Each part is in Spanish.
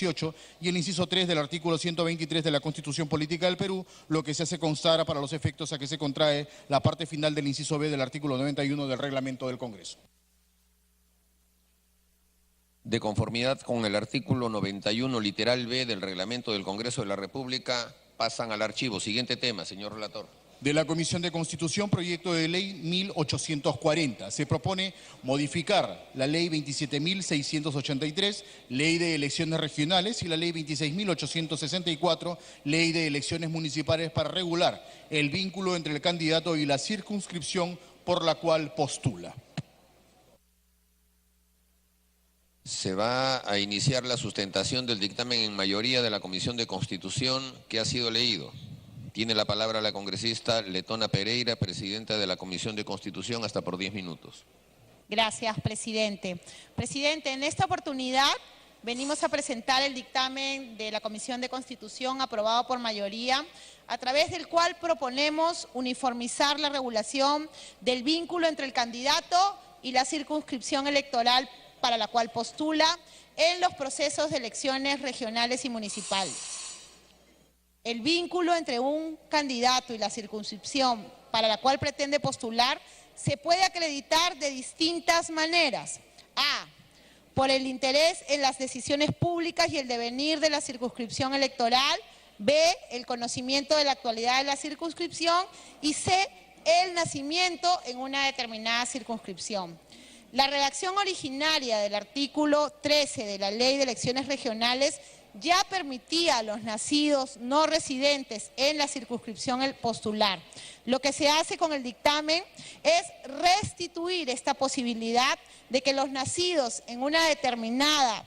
18 y el inciso 3 del artículo 123 de la Constitución Política del Perú, lo que se hace constar para los efectos a que se contrae la parte final del inciso B del artículo 91 del reglamento del Congreso. De conformidad con el artículo 91, literal B del reglamento del Congreso de la República, pasan al archivo. Siguiente tema, señor relator. De la Comisión de Constitución, proyecto de ley 1840. Se propone modificar la ley 27.683, ley de elecciones regionales, y la ley 26.864, ley de elecciones municipales, para regular el vínculo entre el candidato y la circunscripción por la cual postula. Se va a iniciar la sustentación del dictamen en mayoría de la Comisión de Constitución que ha sido leído. Tiene la palabra la congresista Letona Pereira, presidenta de la Comisión de Constitución, hasta por 10 minutos. Gracias, presidente. Presidente, en esta oportunidad venimos a presentar el dictamen de la Comisión de Constitución aprobado por mayoría, a través del cual proponemos uniformizar la regulación del vínculo entre el candidato y la circunscripción electoral para la cual postula en los procesos de elecciones regionales y municipales. El vínculo entre un candidato y la circunscripción para la cual pretende postular se puede acreditar de distintas maneras. A, por el interés en las decisiones públicas y el devenir de la circunscripción electoral. B, el conocimiento de la actualidad de la circunscripción. Y C, el nacimiento en una determinada circunscripción. La redacción originaria del artículo 13 de la Ley de Elecciones Regionales ya permitía a los nacidos no residentes en la circunscripción el postular. Lo que se hace con el dictamen es restituir esta posibilidad de que los nacidos en una determinada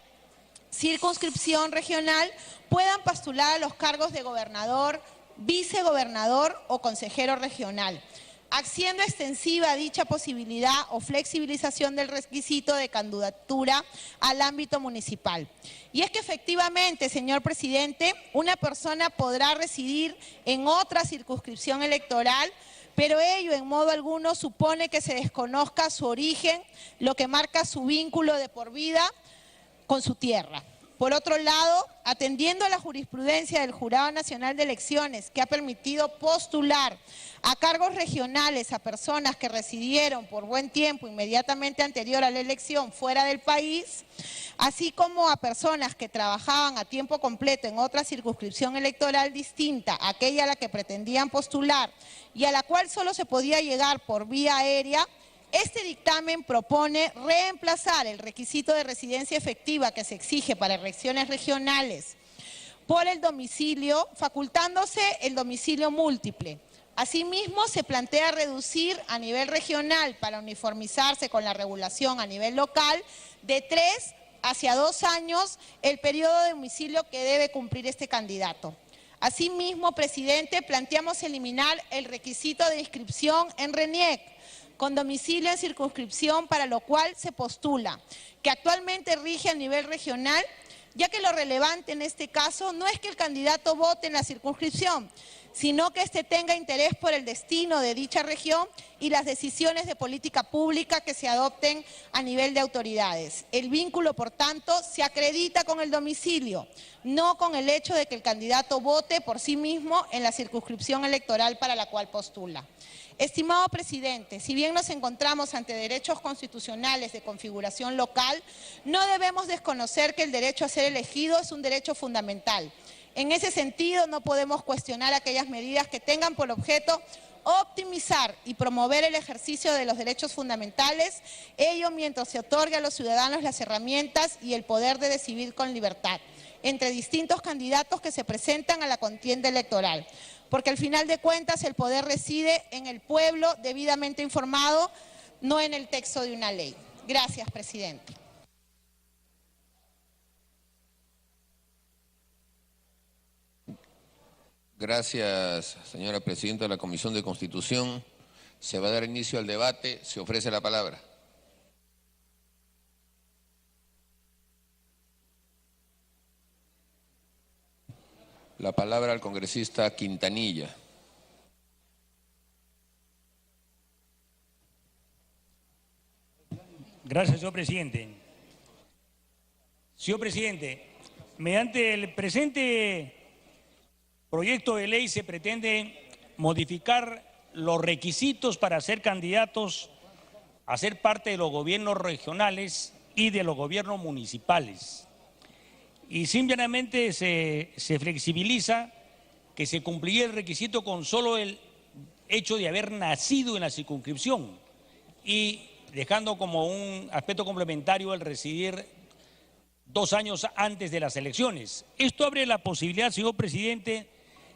circunscripción regional puedan postular a los cargos de gobernador, vicegobernador o consejero regional, haciendo extensiva dicha posibilidad o flexibilización del requisito de candidatura al ámbito municipal. Y es que efectivamente, señor presidente, una persona podrá residir en otra circunscripción electoral, pero ello en modo alguno supone que se desconozca su origen, lo que marca su vínculo de por vida con su tierra. Por otro lado, atendiendo a la jurisprudencia del Jurado Nacional de Elecciones, que ha permitido postular a cargos regionales a personas que residieron por buen tiempo inmediatamente anterior a la elección fuera del país, así como a personas que trabajaban a tiempo completo en otra circunscripción electoral distinta a aquella a la que pretendían postular y a la cual solo se podía llegar por vía aérea, este dictamen propone reemplazar el requisito de residencia efectiva que se exige para elecciones regionales por el domicilio, facultándose el domicilio múltiple. Asimismo, se plantea reducir a nivel regional, para uniformizarse con la regulación a nivel local, de 3 hacia 2 años el periodo de domicilio que debe cumplir este candidato. Asimismo, presidente, planteamos eliminar el requisito de inscripción en RENIEC, con domicilio en circunscripción para lo cual se postula, que actualmente rige a nivel regional, ya que lo relevante en este caso no es que el candidato vote en la circunscripción, sino que éste tenga interés por el destino de dicha región y las decisiones de política pública que se adopten a nivel de autoridades. El vínculo, por tanto, se acredita con el domicilio, no con el hecho de que el candidato vote por sí mismo en la circunscripción electoral para la cual postula. Estimado presidente, si bien nos encontramos ante derechos constitucionales de configuración local, no debemos desconocer que el derecho a ser elegido es un derecho fundamental. En ese sentido, no podemos cuestionar aquellas medidas que tengan por objeto optimizar y promover el ejercicio de los derechos fundamentales, ello mientras se otorgue a los ciudadanos las herramientas y el poder de decidir con libertad entre distintos candidatos que se presentan a la contienda electoral. Porque al final de cuentas el poder reside en el pueblo debidamente informado, no en el texto de una ley. Gracias, presidente. Gracias, señora presidenta de la Comisión de Constitución. Se va a dar inicio al debate. Se ofrece la palabra. La palabra al congresista Quintanilla. Gracias, señor presidente. Señor presidente, Mediante el presente proyecto de ley se pretende modificar los requisitos para ser candidatos a ser parte de los gobiernos regionales y de los gobiernos municipales. Y simplemente se flexibiliza que se cumplía el requisito con solo el hecho de haber nacido en la circunscripción y dejando como un aspecto complementario el residir 2 años antes de las elecciones. Esto abre la posibilidad, señor presidente,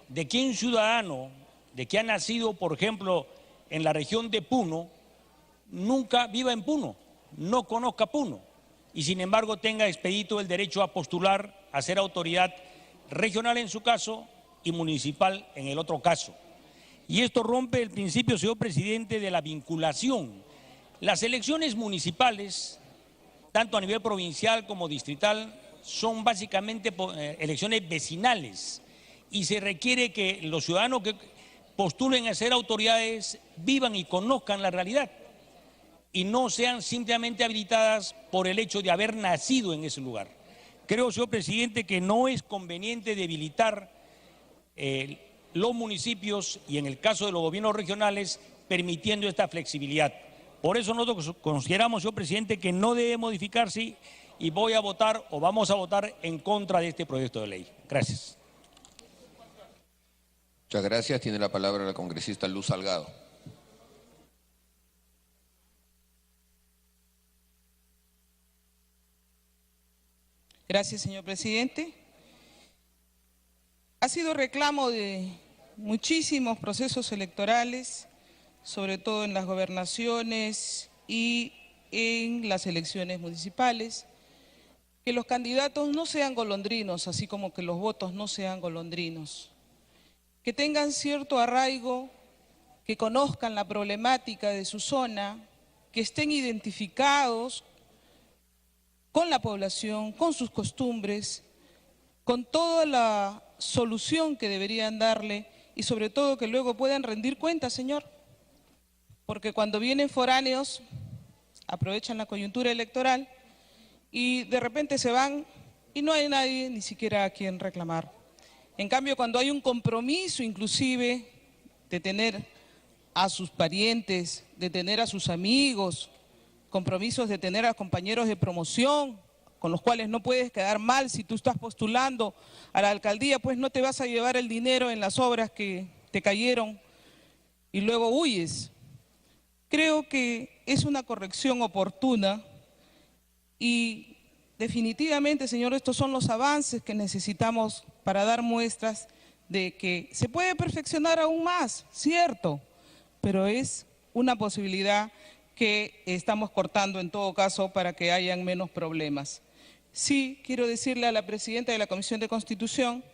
de que un ciudadano de que ha nacido, por ejemplo, en la región de Puno, nunca viva en Puno, no conozca Puno y sin embargo tenga expedito el derecho a postular a ser autoridad regional en su caso y municipal en el otro caso. Y esto rompe el principio, señor presidente, de la vinculación. Las elecciones municipales, tanto a nivel provincial como distrital, son básicamente elecciones vecinales y se requiere que los ciudadanos que postulen a ser autoridades vivan y conozcan la realidad y no sean simplemente habilitadas por el hecho de haber nacido en ese lugar. Creo, señor presidente, que no es conveniente debilitar los municipios y en el caso de los gobiernos regionales permitiendo esta flexibilidad. Por eso nosotros consideramos, señor presidente, que no debe modificarse y voy a votar o vamos a votar en contra de este proyecto de ley. Gracias. Muchas gracias. Tiene la palabra la congresista Luz Salgado. Gracias, señor presidente. Ha sido reclamo de muchísimos procesos electorales, sobre todo en las gobernaciones y en las elecciones municipales, que los candidatos no sean golondrinos, así como que los votos no sean golondrinos, que tengan cierto arraigo, que conozcan la problemática de su zona, que estén identificados con la población, con sus costumbres, con toda la solución que deberían darle y sobre todo que luego puedan rendir cuentas, señor. Porque cuando vienen foráneos, aprovechan la coyuntura electoral y de repente se van y no hay nadie ni siquiera a quien reclamar. En cambio, cuando hay un compromiso inclusive de tener a sus parientes, de tener a sus amigos, compromisos de tener a compañeros de promoción, con los cuales no puedes quedar mal si tú estás postulando a la alcaldía, pues no te vas a llevar el dinero en las obras que te cayeron y luego huyes. Creo que es una corrección oportuna y definitivamente, señor, estos son los avances que necesitamos para dar muestras de que se puede perfeccionar aún más, cierto, pero es una posibilidad que estamos cortando en todo caso para que hayan menos problemas. Sí, quiero decirle a la presidenta de la Comisión de Constitución,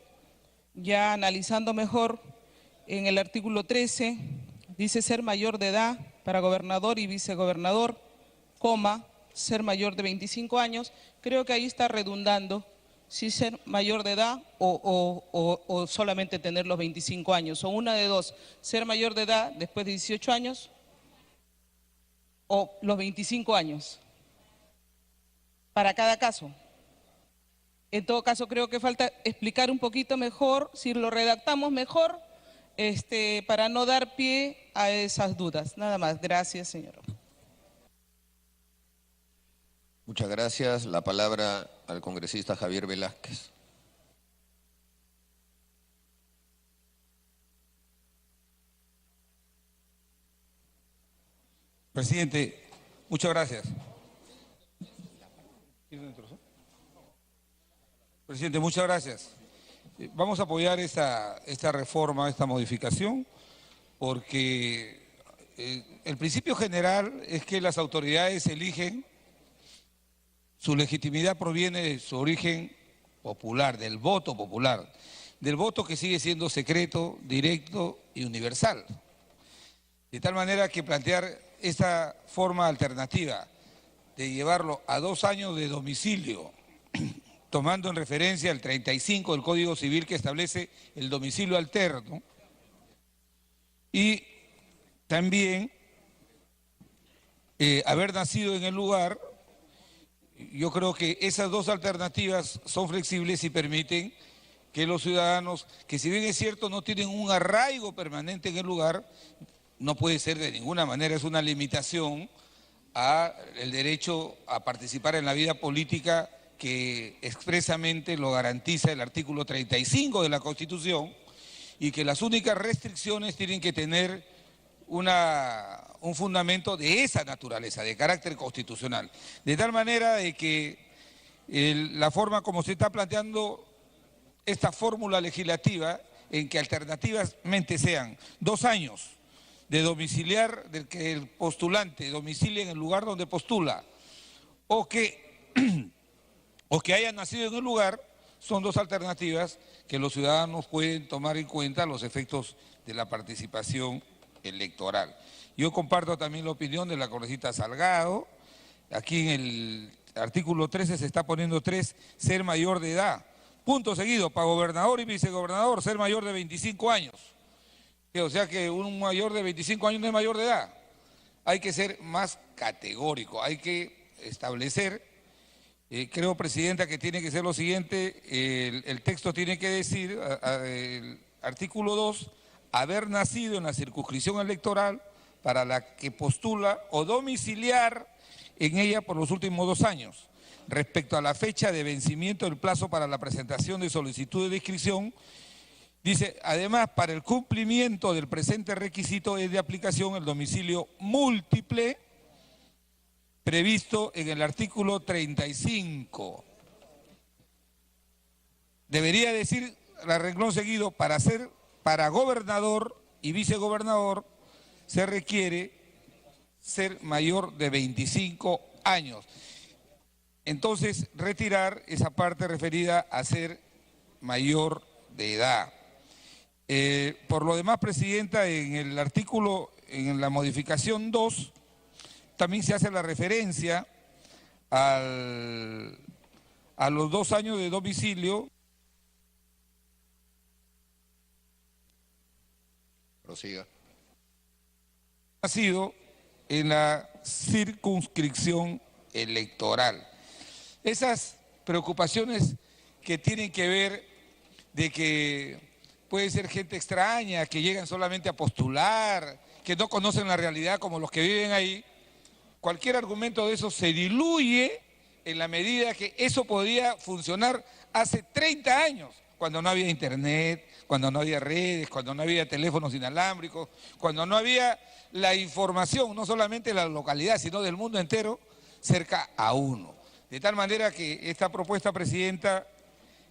ya analizando mejor, en el artículo 13, dice ser mayor de edad para gobernador y vicegobernador, ser mayor de 25 años, creo que ahí está redundando si ser mayor de edad o solamente tener los 25 años, o una de dos, ser mayor de edad después de 18 años o los 25 años, para cada caso. En todo caso, creo que falta explicar un poquito mejor, si lo redactamos mejor, para no dar pie a esas dudas. Nada más. Gracias, señor. Muchas gracias. La palabra al congresista Javier Velázquez. Presidente, muchas gracias. Presidente, muchas gracias. Vamos a apoyar esta reforma, esta modificación, porque el principio general es que las autoridades eligen, su legitimidad proviene de su origen popular, del voto popular, del voto que sigue siendo secreto, directo y universal. De tal manera que plantear esta forma alternativa de llevarlo a 2 años de domicilio, tomando en referencia el 35 del Código Civil que establece el domicilio alterno, y también haber nacido en el lugar yo creo que esas dos alternativas son flexibles y permiten que los ciudadanos, que si bien es cierto no tienen un arraigo permanente en el lugar, no puede ser de ninguna manera, es una limitación al derecho a participar en la vida política que expresamente lo garantiza el artículo 35 de la Constitución, y que las únicas restricciones tienen que tener un fundamento de esa naturaleza, de carácter constitucional. De tal manera de que la forma como se está planteando esta fórmula legislativa, en que alternativamente sean 2 años de domiciliar, de que el postulante domicilie en el lugar donde postula, o que haya nacido en el lugar, son 2 alternativas que los ciudadanos pueden tomar en cuenta los efectos de la participación electoral. Yo comparto también la opinión de la congresista Salgado. Aquí en el artículo 13 se está poniendo 3, ser mayor de edad. Punto seguido, para gobernador y vicegobernador, ser mayor de 25 años. O sea que un mayor de 25 años no es mayor de edad. Hay que ser más categórico, hay que establecer, creo, Presidenta, que tiene que ser lo siguiente, el texto tiene que decir, el artículo 2, haber nacido en la circunscripción electoral para la que postula o domiciliar en ella por los últimos 2 años. Respecto a la fecha de vencimiento del plazo para la presentación de solicitudes de inscripción, dice, además, para el cumplimiento del presente requisito es de aplicación el domicilio múltiple previsto en el artículo 35. Debería decir, el renglón seguido, para gobernador y vicegobernador se requiere ser mayor de 25 años. Entonces, retirar esa parte referida a ser mayor de edad. Por lo demás, Presidenta, en el artículo, en la modificación 2, también se hace la referencia a los 2 años de domicilio. Prosiga. Nacido en la circunscripción electoral. Esas preocupaciones que tienen que ver de que puede ser gente extraña, que llegan solamente a postular, que no conocen la realidad como los que viven ahí, cualquier argumento de eso se diluye en la medida que eso podía funcionar hace 30 años, cuando no había internet, cuando no había redes, cuando no había teléfonos inalámbricos, cuando no había la información, no solamente de la localidad, sino del mundo entero, cerca a uno. De tal manera que esta propuesta, Presidenta,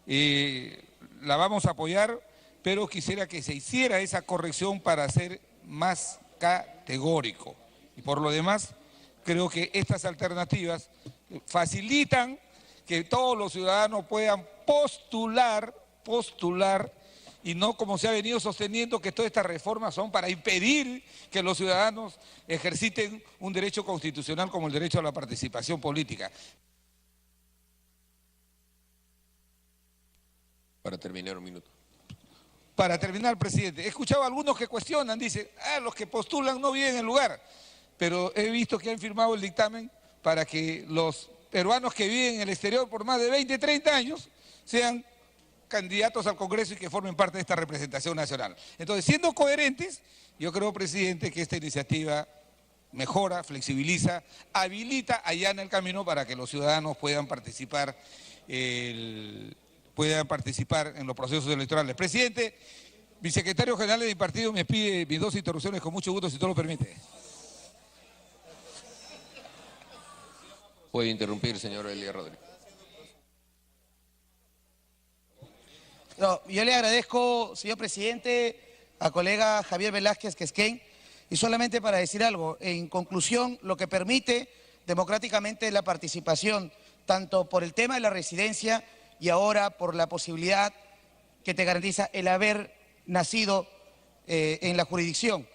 la vamos a apoyar, pero quisiera que se hiciera esa corrección para ser más categórico. Y por lo demás, creo que estas alternativas facilitan que todos los ciudadanos puedan postular, y no como se ha venido sosteniendo que todas estas reformas son para impedir que los ciudadanos ejerciten un derecho constitucional como el derecho a la participación política. Para terminar, 1 minuto. Para terminar, Presidente, he escuchado a algunos que cuestionan, dicen, los que postulan no viven en el lugar, pero he visto que han firmado el dictamen para que los peruanos que viven en el exterior por más de 20, 30 años sean candidatos al Congreso y que formen parte de esta representación nacional. Entonces, siendo coherentes, yo creo, Presidente, que esta iniciativa mejora, flexibiliza, habilita, allana el camino para que los ciudadanos puedan participar en los procesos electorales. Presidente, Vicesecretario General de mi partido me pide mis 2 interrupciones con mucho gusto, si todo lo permite. Puede interrumpir, señor Elías Rodríguez. No, yo le agradezco, señor Presidente, a colega Javier Velázquez Quesquén, y solamente para decir algo, en conclusión, lo que permite democráticamente la participación, tanto por el tema de la residencia y ahora por la posibilidad que te garantiza el haber nacido en la jurisdicción.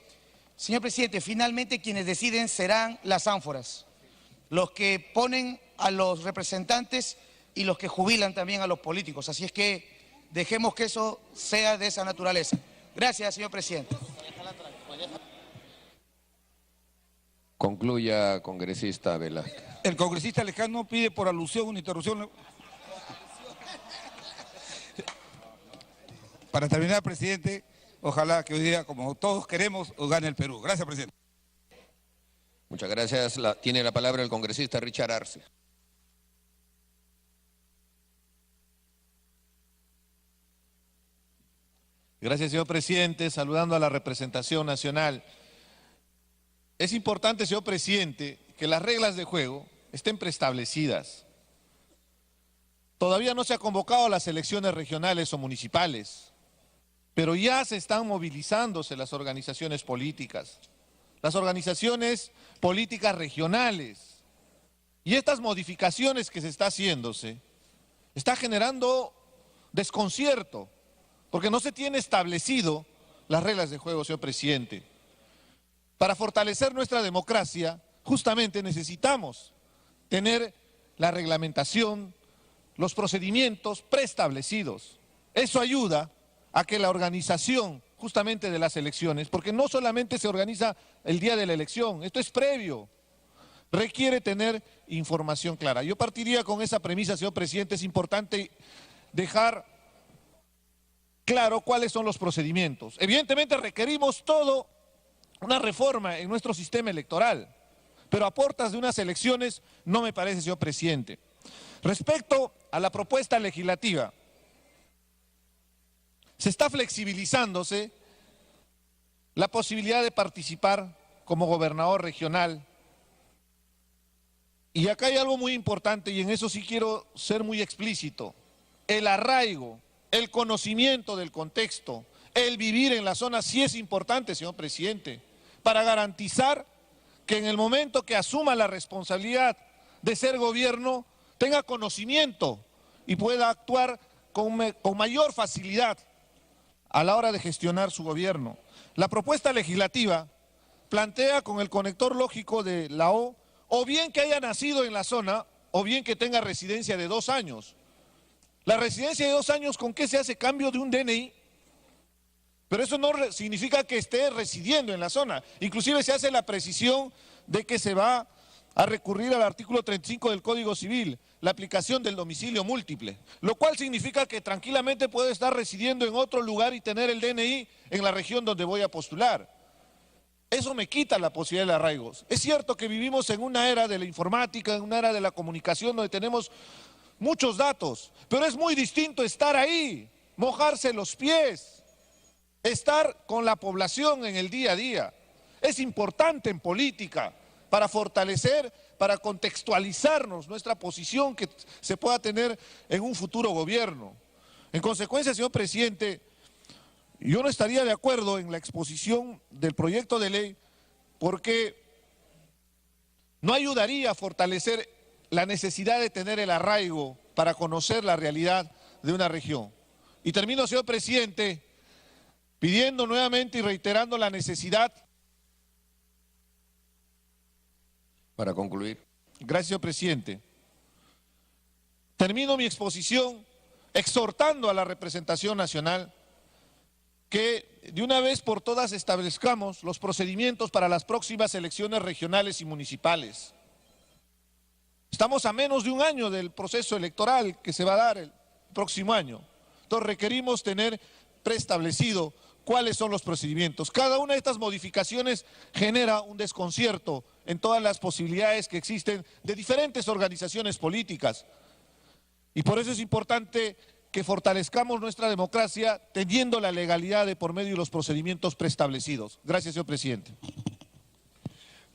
Señor Presidente, finalmente quienes deciden serán las ánforas, los que ponen a los representantes y los que jubilan también a los políticos. Así es que dejemos que eso sea de esa naturaleza. Gracias, señor Presidente. Concluya, congresista Velázquez. El congresista Lescano pide por alusión una interrupción. Para terminar, presidente, ojalá que hoy día, como todos queremos, gane el Perú. Gracias, presidente. Muchas gracias. Tiene la palabra el congresista Richard Arce. Gracias, señor presidente. Saludando a la representación nacional. Es importante, señor presidente, que las reglas de juego estén preestablecidas. Todavía no se ha convocado a las elecciones regionales o municipales, pero ya se están movilizándose las organizaciones políticas regionales. Y estas modificaciones que se está haciéndose, está generando desconcierto, porque no se tiene establecido las reglas de juego, señor presidente. Para fortalecer nuestra democracia, justamente necesitamos tener la reglamentación, los procedimientos preestablecidos. Eso ayuda a que la organización justamente de las elecciones, porque no solamente se organiza el día de la elección, esto es previo, requiere tener información clara. Yo partiría con esa premisa, señor presidente. Es importante dejar claro cuáles son los procedimientos. Evidentemente requerimos todo una reforma en nuestro sistema electoral, pero a puertas de unas elecciones no me parece, señor presidente. Respecto a la propuesta legislativa, se está flexibilizándose la posibilidad de participar como gobernador regional. Y acá hay algo muy importante, y en eso sí quiero ser muy explícito. El arraigo, el conocimiento del contexto, el vivir en la zona sí es importante, señor presidente, para garantizar que en el momento que asuma la responsabilidad de ser gobierno, tenga conocimiento y pueda actuar con mayor facilidad a la hora de gestionar su gobierno. La propuesta legislativa plantea con el conector lógico de la o bien que haya nacido en la zona, o bien que tenga residencia de 2 años. La residencia de 2 años, ¿con qué se hace? Cambio de un DNI. Pero eso no significa que esté residiendo en la zona. Inclusive se hace la precisión de que se va a recurrir al artículo 35 del Código Civil, la aplicación del domicilio múltiple, lo cual significa que tranquilamente puede estar residiendo en otro lugar y tener el DNI en la región donde voy a postular. Eso me quita la posibilidad de arraigos. Es cierto que vivimos en una era de la informática, en una era de la comunicación donde tenemos muchos datos, pero es muy distinto estar ahí, mojarse los pies, estar con la población en el día a día. Es importante en política para fortalecer, para contextualizarnos nuestra posición que se pueda tener en un futuro gobierno. En consecuencia, señor presidente, yo no estaría de acuerdo en la exposición del proyecto de ley porque no ayudaría a fortalecer la necesidad de tener el arraigo para conocer la realidad de una región. Y termino, señor presidente, pidiendo nuevamente y reiterando la necesidad. Para concluir. Gracias, señor presidente. Termino mi exposición exhortando a la representación nacional que de una vez por todas establezcamos los procedimientos para las próximas elecciones regionales y municipales. Estamos a menos de un año del proceso electoral que se va a dar el próximo año. Entonces requerimos tener preestablecido cuáles son los procedimientos. Cada una de estas modificaciones genera un desconcierto en todas las posibilidades que existen de diferentes organizaciones políticas. Y por eso es importante que fortalezcamos nuestra democracia teniendo la legalidad de por medio de los procedimientos preestablecidos. Gracias, señor presidente.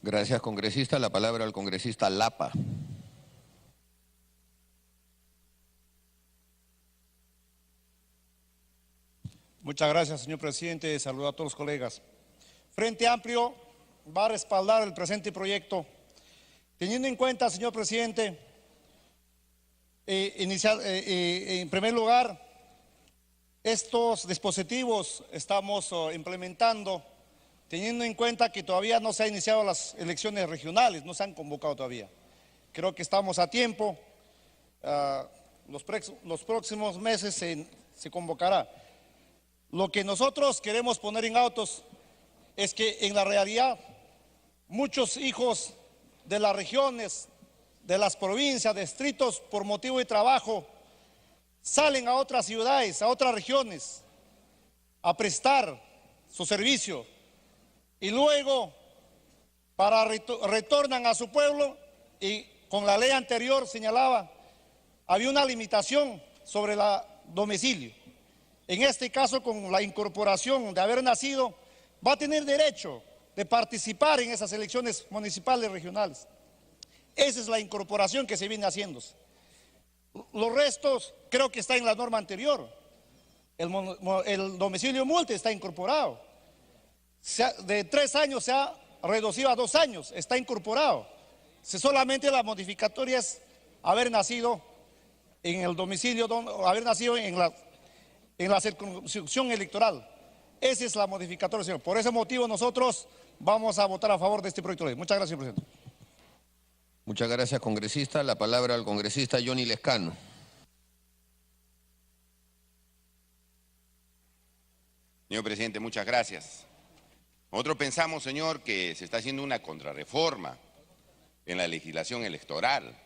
Gracias, congresista. La palabra al congresista Lapa. Muchas gracias, señor presidente. Saludo a todos los colegas. Frente Amplio va a respaldar el presente proyecto, teniendo en cuenta, señor presidente, en primer lugar, estos dispositivos estamos implementando, teniendo en cuenta que todavía no se han iniciado las elecciones regionales, no se han convocado todavía. Creo que estamos a tiempo, los próximos meses se convocará. Lo que nosotros queremos poner en autos es que en la realidad muchos hijos de las regiones, de las provincias, distritos, por motivo de trabajo, salen a otras ciudades, a otras regiones, a prestar su servicio y luego retornan a su pueblo y con la ley anterior señalaba, había una limitación sobre el domicilio. En este caso, con la incorporación de haber nacido, va a tener derecho de participar en esas elecciones municipales y regionales. Esa es la incorporación que se viene haciendo. Los restos creo que está en la norma anterior. El domicilio múltiple está incorporado. De 3 años se ha reducido a 2 años, está incorporado. Si solamente la modificatoria es haber nacido en el domicilio, haber nacido en la circunscripción electoral. Esa es la modificatoria, señor. Por ese motivo nosotros vamos a votar a favor de este proyecto de ley. Muchas gracias, señor presidente. Muchas gracias, congresista. La palabra al congresista Johnny Lescano. Señor presidente, muchas gracias. Nosotros pensamos, señor, que se está haciendo una contrarreforma en la legislación electoral.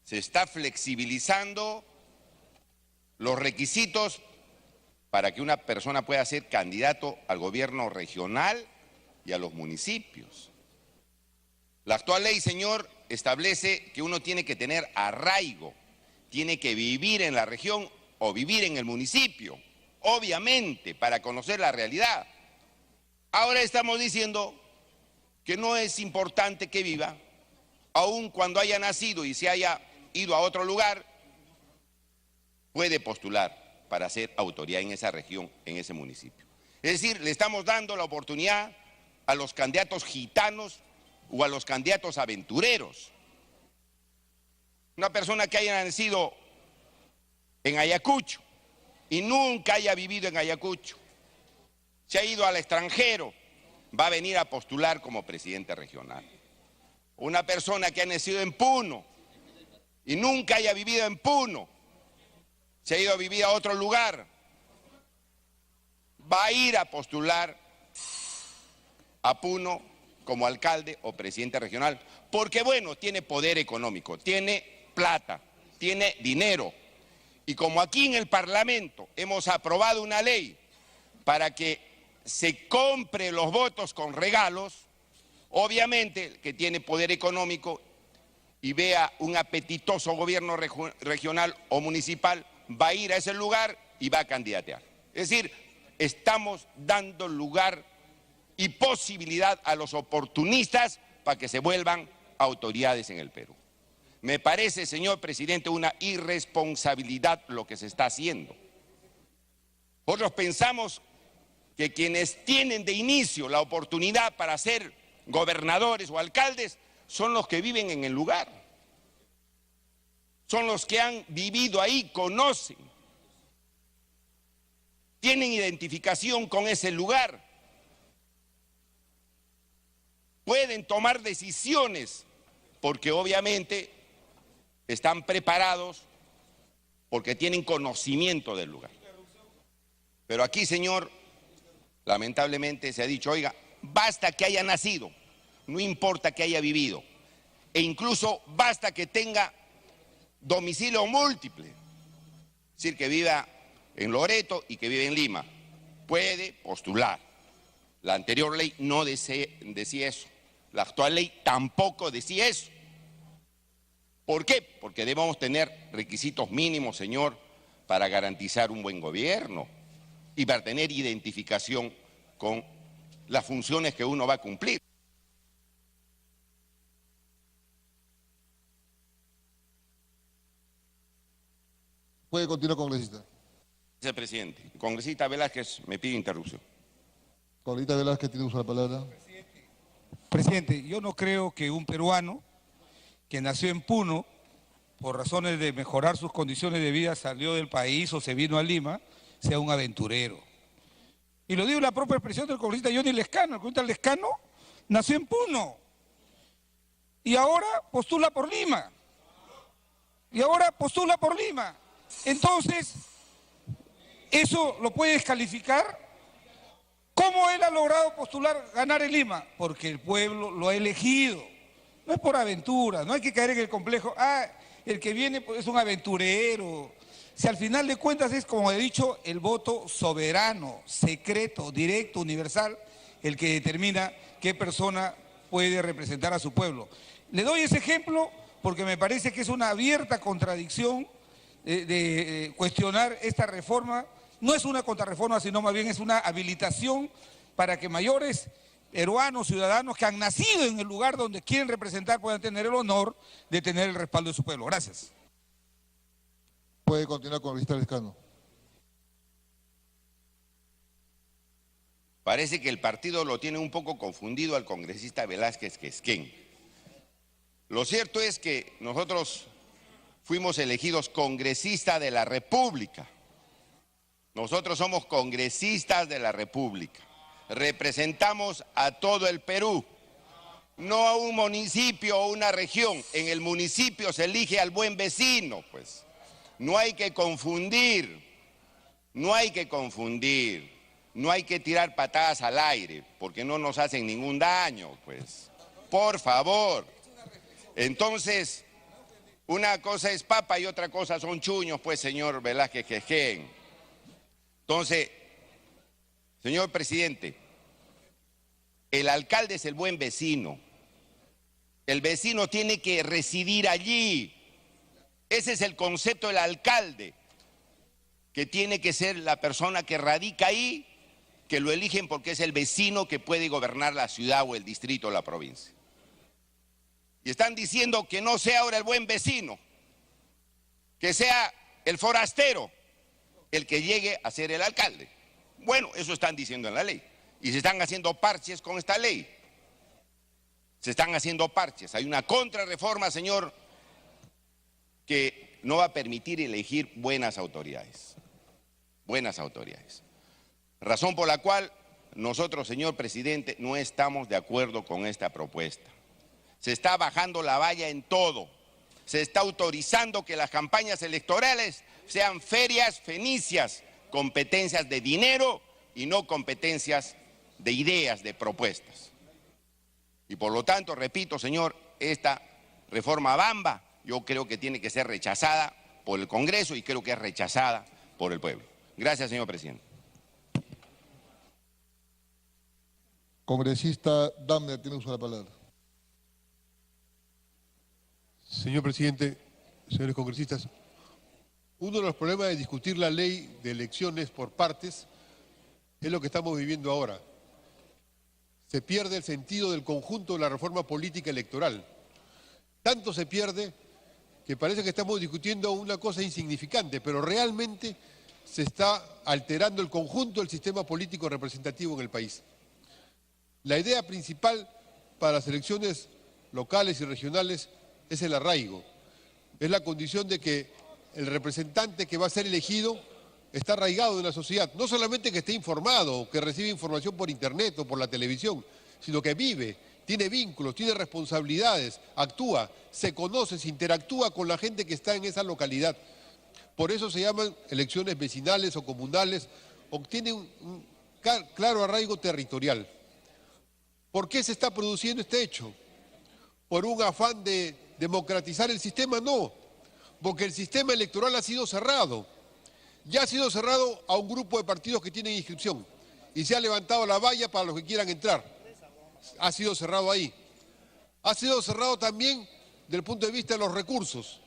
Se está flexibilizando los requisitos para que una persona pueda ser candidato al gobierno regional y a los municipios. La actual ley, señor, establece que uno tiene que tener arraigo, tiene que vivir en la región o vivir en el municipio, obviamente, para conocer la realidad. Ahora estamos diciendo que no es importante que viva, aun cuando haya nacido y se haya ido a otro lugar, puede postular para ser autoridad en esa región, en ese municipio. Es decir, le estamos dando la oportunidad a los candidatos gitanos o a los candidatos aventureros. Una persona que haya nacido en Ayacucho y nunca haya vivido en Ayacucho, se ha ido al extranjero, va a venir a postular como presidente regional. Una persona que ha nacido en Puno y nunca haya vivido en Puno, se ha ido a vivir a otro lugar, va a ir a postular a Puno como alcalde o presidente regional, porque bueno, tiene poder económico, tiene plata, tiene dinero. Y como aquí en el Parlamento hemos aprobado una ley para que se compre los votos con regalos, obviamente el que tiene poder económico y vea un apetitoso gobierno regional o municipal, va a ir a ese lugar y va a candidatear. Es decir, estamos dando lugar y posibilidad a los oportunistas para que se vuelvan autoridades en el Perú. Me parece, señor presidente, una irresponsabilidad lo que se está haciendo. Nosotros pensamos que quienes tienen de inicio la oportunidad para ser gobernadores o alcaldes son los que viven en el lugar. Son los que han vivido ahí, conocen, tienen identificación con ese lugar, pueden tomar decisiones porque obviamente están preparados, porque tienen conocimiento del lugar. Pero aquí, señor, lamentablemente se ha dicho, oiga, basta que haya nacido, no importa que haya vivido, e incluso basta que tenga domicilio múltiple, es decir, que viva en Loreto y que vive en Lima, puede postular. La anterior ley no decía eso, la actual ley tampoco decía eso. ¿Por qué? Porque debemos tener requisitos mínimos, señor, para garantizar un buen gobierno y para tener identificación con las funciones que uno va a cumplir. Puede continuar, congresista. Señor presidente, el congresista Velázquez me pide interrupción. Congresista Velázquez tiene uso de la palabra. Presidente, yo no creo que un peruano que nació en Puno, por razones de mejorar sus condiciones de vida, salió del país o se vino a Lima, sea un aventurero. Y lo digo la propia expresión del congresista Johnny Lescano. El congresista Lescano nació en Puno y ahora postula por Lima. Entonces, eso lo puede descalificar ¿Cómo él ha logrado postular, ganar en Lima? Porque el pueblo lo ha elegido. No es por aventura, no hay que caer en el complejo, el que viene es un aventurero. Si al final de cuentas es, como he dicho, el voto soberano, secreto, directo, universal, el que determina qué persona puede representar a su pueblo. Le doy ese ejemplo porque me parece que es una abierta contradicción de cuestionar esta reforma. No es una contrarreforma, sino más bien es una habilitación para que mayores peruanos, ciudadanos que han nacido en el lugar donde quieren representar puedan tener el honor de tener el respaldo de su pueblo. Gracias. Puede continuar con el congresista Lescano. Parece que el partido lo tiene un poco confundido al congresista Velázquez Quesquén. Lo cierto es que nosotros fuimos elegidos congresistas de la República. Nosotros somos congresistas de la República. Representamos a todo el Perú, no a un municipio o una región. En el municipio se elige al buen vecino, pues. No hay que confundir, no hay que confundir, no hay que tirar patadas al aire, porque no nos hacen ningún daño, pues. Por favor. Entonces, una cosa es papa y otra cosa son chuños, pues, señor Velázquez Quesquén. Entonces, señor presidente, el alcalde es el buen vecino. El vecino tiene que residir allí. Ese es el concepto del alcalde, que tiene que ser la persona que radica ahí, que lo eligen porque es el vecino que puede gobernar la ciudad o el distrito o la provincia. Y están diciendo que no sea ahora el buen vecino, que sea el forastero el que llegue a ser el alcalde. Bueno, eso están diciendo en la ley. Y se están haciendo parches con esta ley. Se están haciendo parches. Hay una contrarreforma, señor, que no va a permitir elegir buenas autoridades. Buenas autoridades. Razón por la cual nosotros, señor presidente, no estamos de acuerdo con esta propuesta. Se está bajando la valla en todo. Se está autorizando que las campañas electorales sean ferias fenicias, competencias de dinero y no competencias de ideas, de propuestas. Y por lo tanto, repito, señor, esta reforma bamba yo creo que tiene que ser rechazada por el Congreso y creo que es rechazada por el pueblo. Gracias, señor presidente. Congresista Dávila, tiene uso de la palabra. Señor presidente, señores congresistas, uno de los problemas de discutir la ley de elecciones por partes es lo que estamos viviendo ahora. Se pierde el sentido del conjunto de la reforma política electoral. Tanto se pierde que parece que estamos discutiendo una cosa insignificante, pero realmente se está alterando el conjunto del sistema político representativo en el país. La idea principal para las elecciones locales y regionales es el arraigo. Es la condición de que el representante que va a ser elegido está arraigado en la sociedad. No solamente que esté informado, que recibe información por internet o por la televisión, sino que vive, tiene vínculos, tiene responsabilidades, actúa, se conoce, se interactúa con la gente que está en esa localidad. Por eso se llaman elecciones vecinales o comunales, obtiene un claro arraigo territorial. ¿Por qué se está produciendo este hecho? ¿Por un afán de democratizar el sistema? No, porque el sistema electoral ha sido cerrado. Ya ha sido cerrado a un grupo de partidos que tienen inscripción y se ha levantado la valla para los que quieran entrar. Ha sido cerrado ahí. Ha sido cerrado también desde el punto de vista de los recursos.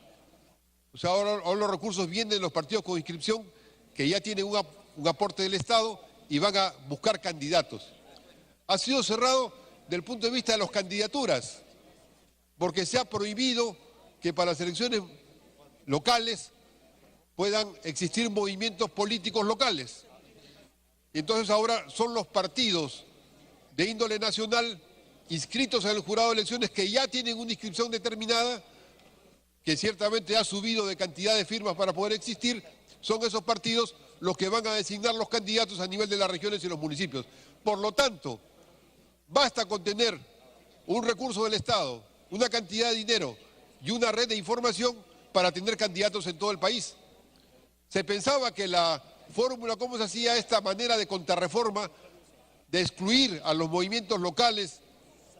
O sea, ahora los recursos vienen de los partidos con inscripción que ya tienen un aporte del Estado y van a buscar candidatos. Ha sido cerrado desde el punto de vista de las candidaturas, porque se ha prohibido que para las elecciones locales puedan existir movimientos políticos locales. Y entonces ahora son los partidos de índole nacional inscritos en el jurado de elecciones que ya tienen una inscripción determinada, que ciertamente ha subido de cantidad de firmas para poder existir, son esos partidos los que van a designar los candidatos a nivel de las regiones y los municipios. Por lo tanto, basta con tener un recurso del Estado, una cantidad de dinero y una red de información para tener candidatos en todo el país. Se pensaba que la fórmula, cómo se hacía esta manera de contrarreforma, de excluir a los movimientos locales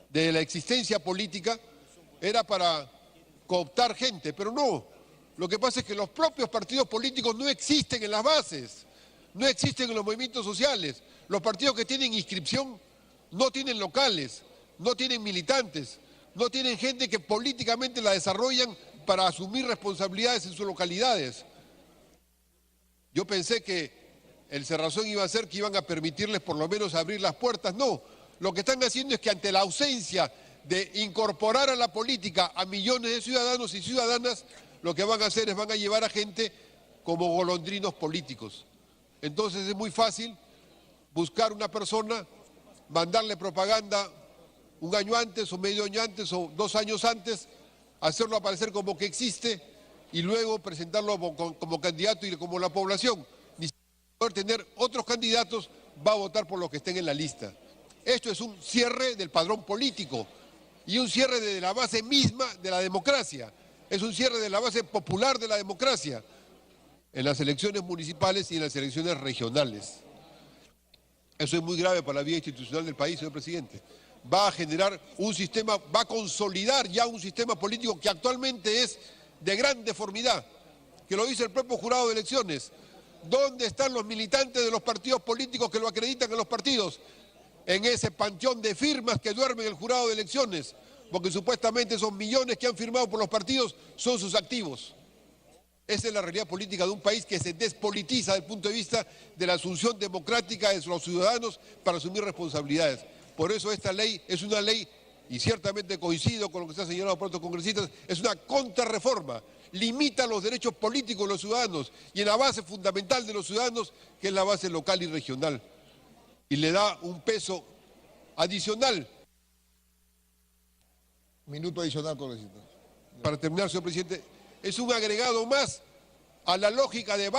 de la existencia política era para cooptar gente, pero no. Lo que pasa es que los propios partidos políticos no existen en las bases, no existen en los movimientos sociales. Los partidos que tienen inscripción no tienen locales, no tienen militantes, no tienen gente que políticamente la desarrollan para asumir responsabilidades en sus localidades. Yo pensé que el cerrazón iba a ser que iban a permitirles por lo menos abrir las puertas. No, lo que están haciendo es que ante la ausencia de incorporar a la política a millones de ciudadanos y ciudadanas, lo que van a hacer es van a llevar a gente como golondrinos políticos. Entonces es muy fácil buscar una persona, mandarle propaganda un año antes o medio año antes o 2 años antes, hacerlo aparecer como que existe y luego presentarlo como candidato y como la población, ni poder tener otros candidatos, va a votar por los que estén en la lista. Esto es un cierre del padrón político y un cierre de la base misma de la democracia. Es un cierre de la base popular de la democracia en las elecciones municipales y en las elecciones regionales. Eso es muy grave para la vida institucional del país, señor presidente. Va a generar un sistema, va a consolidar ya un sistema político que actualmente es de gran deformidad, que lo dice el propio jurado de elecciones. ¿Dónde están los militantes de los partidos políticos que lo acreditan en los partidos? En ese panteón de firmas que duerme en el jurado de elecciones, porque supuestamente esos millones que han firmado por los partidos son sus activos. Esa es la realidad política de un país que se despolitiza desde el punto de vista de la asunción democrática de los ciudadanos para asumir responsabilidades. Por eso esta ley es una ley, y ciertamente coincido con lo que se ha señalado por otros congresistas, es una contrarreforma. Limita los derechos políticos de los ciudadanos y en la base fundamental de los ciudadanos, que es la base local y regional. Y le da un peso adicional. Minuto adicional, congresista. Para terminar, señor presidente, es un agregado más a la lógica de